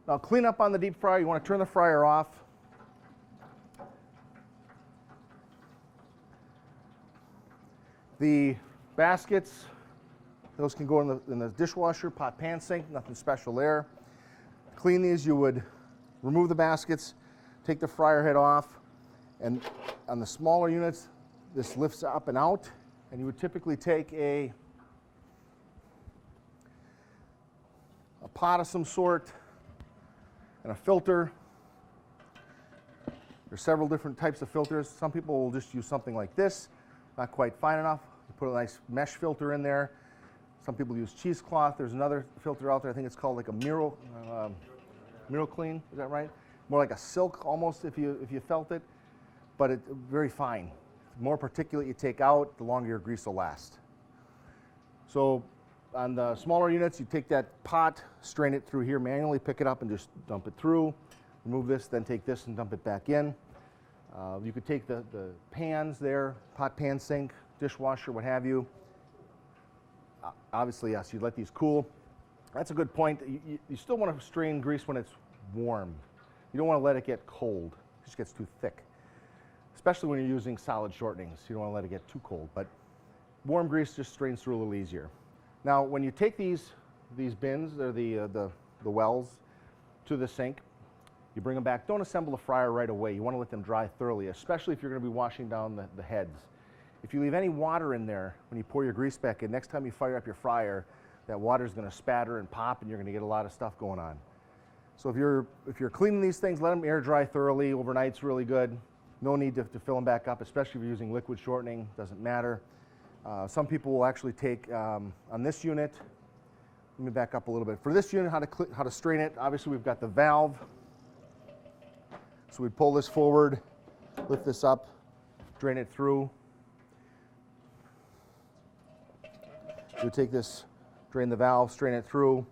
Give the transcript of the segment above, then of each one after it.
Now clean up on the deep fryer. You want to turn the fryer off. The baskets, those can go in the dishwasher, pot, pan, sink, nothing special there. To clean these, you would remove the baskets, take the fryer head off, and on the smaller units, this lifts up and out, and you would typically take a pot of some sort and a filter. There's several different types of filters. Some people will just use something like this, not quite fine enough. You put a nice mesh filter in there. Some people use cheesecloth. There's another filter out there. I think it's called like a Miro Clean. Is that right? More like a silk almost, if you felt it, but it's very fine. The more particulate you take out, the longer your grease will last. So on the smaller units, you take that pot, strain it through here manually, pick it up and just dump it through. Remove this, then take this and dump it back in. You could take the pans there, pot, pan, sink, dishwasher, what have you. Obviously, yes, you let these cool. That's a good point. You still want to strain grease when it's warm. You don't want to let it get cold. It just gets too thick, especially when you're using solid shortenings. You don't want to let it get too cold, but warm grease just strains through a little easier. Now, when you take these bins, or the wells, to the sink, you bring them back. Don't assemble the fryer right away. You want to let them dry thoroughly, especially if you're going to be washing down the heads. If you leave any water in there when you pour your grease back in, next time you fire up your fryer, that water is going to spatter and pop, and you're going to get a lot of stuff going on. So if you're cleaning these things, let them air dry thoroughly. Overnight's really good. No need to fill them back up, especially if you're using liquid shortening. Doesn't matter. Some people will actually take, on this unit, let me back up a little bit. For this unit, how to strain it, obviously we've got the valve. So we pull this forward, lift this up, drain it through. We take this, drain the valve, strain it through.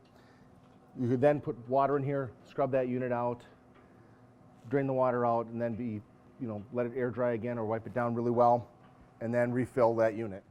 You could then put water in here, scrub that unit out, drain the water out, and then let it air dry again or wipe it down really well, and then refill that unit.